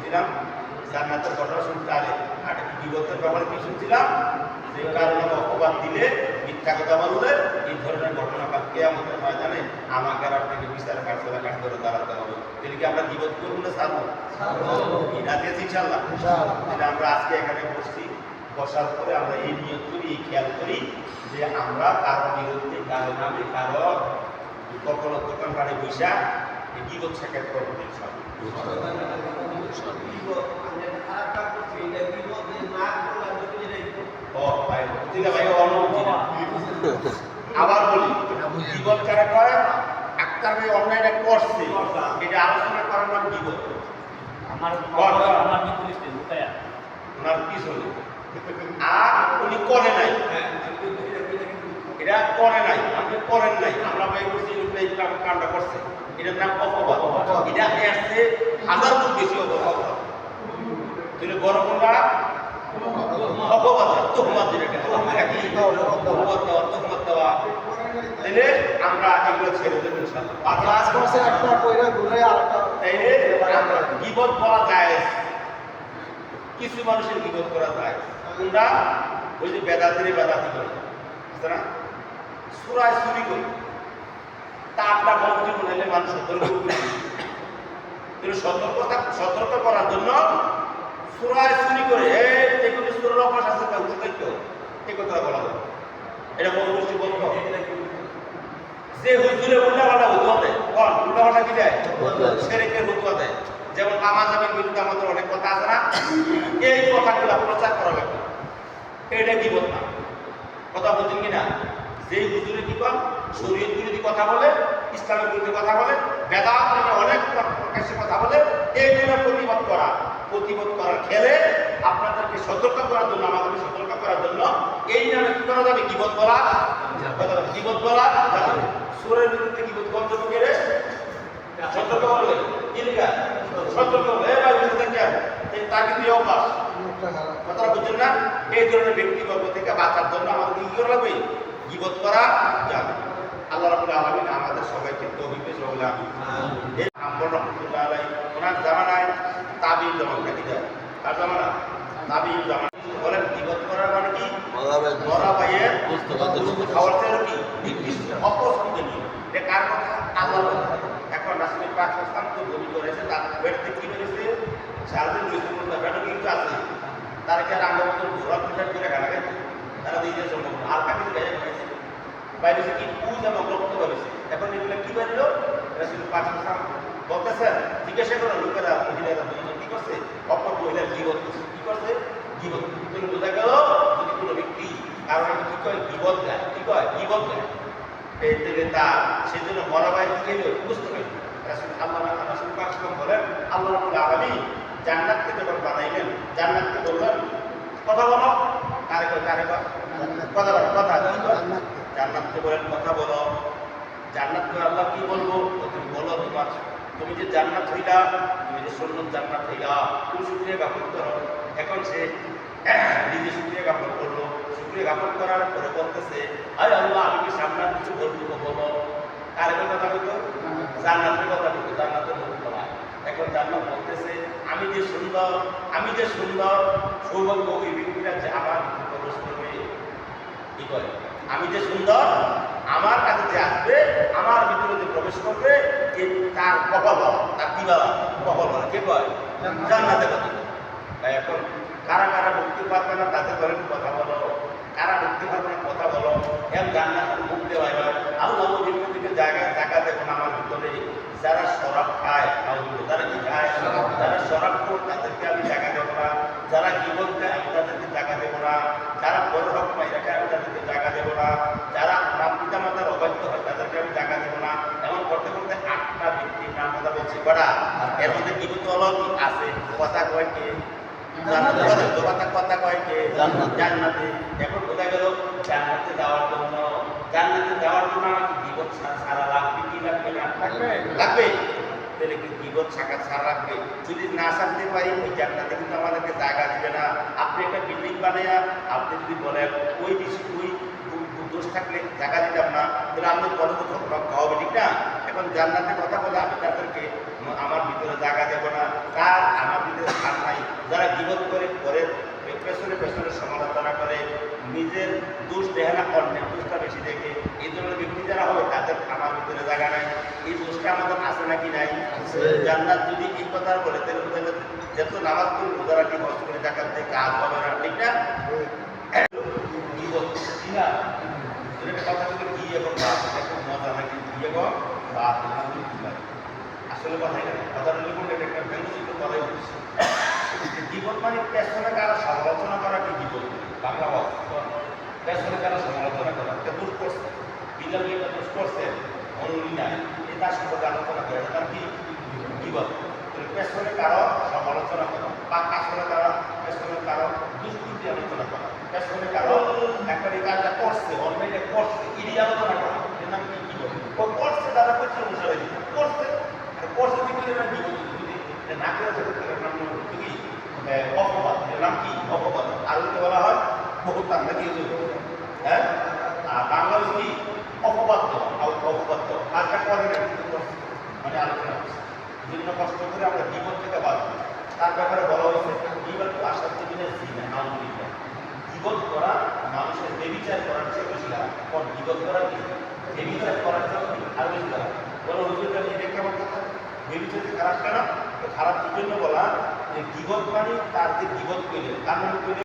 শুনছিলাম জান্নাতের ঘটনা শুনতে আরে আর বিগতের ব্যাপারে কি শুনছিলাম যে কারণে অপবাদ দিলে মিথ্যা কথা বললে এই ধরনের ঘটনা বা কেয়ামতের ময়দানে আমাকে আর আপনাকে বিচারে কাঠগড়ে কাঠগড়ে দাঁড়াতে হবে। তাহলে কি আমরা বিগত করবো না ছাড়বো? রাজিয়েছি ইনশাল্লাহ। তাহলে আমরা আজকে এখানে বসছি, বসার পরে আমরা এই নিয়ত করি, এই খেয়াল করি যে আমরা কারো বিরুদ্ধে, কারো নামে, কারো কখনো দোকানপাটে বৈশা এই বিগত সাক্ষাৎ করবো আবার বলি বিগত কারা করে আক্তার ভাই অনলাইনে করছে এটা আলোচনা করার নাম বিগত। ওনার পিছনে আর উনি করে নাই, এটা করে নাই, আপনি করেন নাই, আমরা ভাই বলছি কামটা করছে, এটার নাম অপবাদ। এটা আসছে 1000 গুণ বেশি অপবাদ। তাহলে বড় কোনটা অপবাদ, তোহমত যেটাকে অপবাদ দেওয়া, তোহমত দেওয়া। তাহলে আমরা এগুলো ছেড়ে দেবো ইনশাআল্লাহ। কাজ করছে একটা কইরা ঘুরে আরেকটা, তাইলে গীবত করা যায়, কিছু মানুষের গীবত করা যায়। কোনটা? ওই যে বেদাতিরে বেদাতি করে, বুঝতে না? সূরা চুরি করে তারটা মন্ত্রী বানাইলে মানুষ সতর্ক করবে। কিন্তু সতর্ক করার জন্য সূরা চুরি করে এই কোনো সূরার অভ্যাস আছে তা উঠে তো এই কথা বলা যায়। এটা বড় গোষ্ঠী বলতো যে হুজুরে উল্টাপাল্টা হুতুয়া দেয়, কোন উল্টাপাল্টা কি দেয়? শিরকের হুতুয়া দেয়। যেমন নামাজের বিরুদ্ধে আমাদের অনেক কথা আছে না, এই কথাগুলো প্রচার করা লাগবে। এটা কি বলতাম কথা বলছেন কিনা? যে হুজুরে কি কর শরীয়ত বিরোধী কথা বলে, ইসলামের বিরুদ্ধে কথা বলে, বেদাত নিয়ে অনেক প্রকাশ্যে কথা বলে, এইগুলো প্রতিবাদ করার খেলে আপনাদেরকে সতর্ক করার জন্য, আমাদেরকে সতর্ক করার জন্য এই নামে কি করা যাবে? গীবত বলা, গীবত বলা যাবে। সূরের বিরুদ্ধে গীবত বন্ধ করে সতর্ক করবে, কি লেখা? সতর্ক করবে, এই ভাই বুঝতে কেন এই তাকে দিয়ে অভ্যাস কথাটা বুঝছেন না? এই ধরনের ব্যক্তিবর্গ থেকে বাঁচার জন্য আমাদের কি করা লাগবে? গীবত করা যাবে। আল্লাহ রাব্বুল আলামিন আমাদের সবাইকে তৌফিক দেন বলে আমি এই আমরা রাহমাতুল্লাহ আলাইহি ওনার জামানায় তাবিঈন জামানা কি যায় তার জামানা তাবিঈন জামানা বলেন গীবত করার মানে কি? বড় ভাইয়ের খাওয়ার চেয়ে কি নির্দিষ্ট অপছন্দনীয়। এটা কার কথা? আল্লাহর কথা। এখন রাসূল পাক সাল্লাল্লাহু আলাইহি ওয়াসাল্লাম তো বলি করেছে, তার পেটে কি বেরিয়েছে? সারাদিন রয়েছে বলতে পেটে কিন্তু আছে, তার কি আর আমরা মতো ঘোরা পিঠার করে খানা খাইছে? তারা দিয়ে সম্ভব না, আর কাকে গায়ে খাইছে বাইরে কি পুজ এবং রক্ত বেরিয়েছে। এখন এগুলো কি বেরলো? রাসূল পাক সাল্লাল্লাহু আলাইহি ওয়াসাল্লাম বলতেছেন, জিজ্ঞাসা করো লোকেরা, মহিলারা দুজন কি করছে? অপর মহিলার গীবত করছে। কি করছে? গীবত। তুমি বোঝা গেল যদি কোনো ব্যক্তি কারণ কি কয় গীবত দেয়, কি কয় গীবত দেয়, এই থেকে তার সেজন্য মরা ভাই কি গেল বুঝতে পারি। রাসূল পাক সাল্লাল্লাহু আলাইহি ওয়াসাল্লাম বলেন, আল্লাহ রাব্বুল আলামিন জান্নাতকে যখন বানাইলেন, জান্নাতকে বললেন কথা বলো, কারে কয় কথা বলো, কথা জান্নাতকে বলেন কথা বলো। জান্নাতকে আল্লাহ কি বলবো? তুমি বলো তুমি যে জান্নাত হইলা, তুমি যে সুন্নত জান্নাত হইলা, তুমি শুকরিয়া জ্ঞাপন করো। এখন সে নিজে শুকরিয়া জ্ঞাপন করলো, শুকরিয়া জ্ঞাপন করার পরে বলতেছে, আয় আল্লাহ আমি কি সামনে কিছু বলবো? বলো। কারে কথা বলতো? জান্নাতের কথা বলতো, জান্নাতের বলতো না। এখন জান্নাত বলতেছে, আমি যে সুন্দর সৌভাগ্য ওই ব্যক্তিরা যে আমার প্রবেশ করবে। কি করে? আমি যে সুন্দর, আমার কাছে যে আসবে, আমার ভিতরে যে প্রবেশ করবে, তার কপাল বাবা, তার কি বাবা? কপাল বাবা। কে কয়? জান্নাতে কথা। তাই এখন কারা কারা মুক্তি পারবে না তাদের ধরে কথা বলো, কারা মুক্তি পারবে না কথা বলো। এম জান্নাতের মুখ দেওয়া এবার আল্লাহ নবীর জায়গা দেখুন আমার ভিতরে যারা শরাব খায়, যারা কি খায়, যারা শরাব খায় তাদেরকে আমি জায়গা দেবো না, যারা গীবত দেয় আমি তাদেরকে জায়গা দেবো না, যারা বড় হক পাই রাখে আমি তাদেরকে জায়গা দেবো না, যারা আমার পিতা মাতার অবাধ্য হয় তাদেরকে আমি জায়গা দেবো না। এমন করতে করতে 8টা ব্যক্তির নাম কথা বলছি কটা, এর মধ্যে গীবত অলৌকিক আছে। কথা কয় কে? কথা কয় কে? জান্নাতে। এখন বোঝা গেল জান্নাতে যাওয়ার জন্য আমাকে গীবত ছাড়া লাগবে কি লাগবে না? লাগবে। তাহলে কি গীবত ছাড়া লাগবে? যদি না ছাড়তে পারি ওই জান্নাতে কিন্তু আমাদেরকে জায়গা দিবে না। আপনি একটা বিল্ডিং বানাইয়া আপনি যদি বলেন ওই দোষ থাকলে জায়গা দিতাম না, তাহলে আপনি বড় রক্ষা হবে, ঠিক না? এখন জান্নাতের কথা বলে আমি তাদেরকে আমার ভিতরে জায়গা দেবো না, কার আমার ভিতরে গিবত করে পরে পেছনে পেছনে সমালোচনা করে, নিজের দোষ দেখে না, অন্যের দোষটা বেশি দেখে, এই ধরনের ব্যক্তি যারা হবে তাদের আমার ভিতরে জায়গা নাই। এই দোষটা আমাদের আছে নাকি নাই? জান্নাত যদি এই কথা বলে তাহলে বোঝা যাবে যত নামাজ পড়ি রোজা রাখি হজ করে টাকা দিয়ে কাজ হবে না, ঠিক না? গিবত কি না? এটা কথা বলে কি এবং বাদ, এটা খুব মজা নাকি কি এবং বাদ, আসলে কথা এখানে কথা লিখুন, এটা একটা ব্যঙ্গচিত্র কথাই বলছি। গিবত মানে পেছনে কারা সমালোচনা করা কি গিবত? বাংলা ভাষা পেছনে কারা সমালোচনা করা, এটা দোষ করছে, বিলাল এটা দোষ করছে, অনুনি নাই, তার সম্পর্কে আলোচনা করে, এটা কি গিবত? পেছনে কারো সমালোচনা করা বা আসলে কারো পেছনে কারো দুষ্কৃতি আলোচনা করা, পেছনে কারো একটা কাজটা করছে অন্য এটা করছে এটি আলোচনা করা, এর নাম কি গিবত? ও করছে তারা করছে অনুসারে করছে, আর করছে দিকে এরা গিবত, যদি না করে থাকে তার নাম কি অপবাদ, এর নাম কি অপবাদ। আরবিতে বলা হয় বহুতান নাকি, হ্যাঁ, আর বাংলা কি অপবাদ, অপবাদ কাজটা করে না মানে আলোচনা করছে। বিভিন্ন কষ্ট করে আমরা গিবত থেকে বাঁচবো, তার ব্যাপারে বলা হয়েছে গিবত আসার দিনে জিনা আলহামদুলিল্লাহ। গিবত করা মানুষের বেবিচার করার চেয়ে বেশি খারাপ। কোন গিবত করা কি বেবিচার করার চেয়ে আর বেশি খারাপ? বলো হুজুর এটা কেমন কথা? বেবিচার খারাপ কেন? খারাপ কি জন্য বলা যে গিবত মানে তার যে গিবত করলেন তার মানে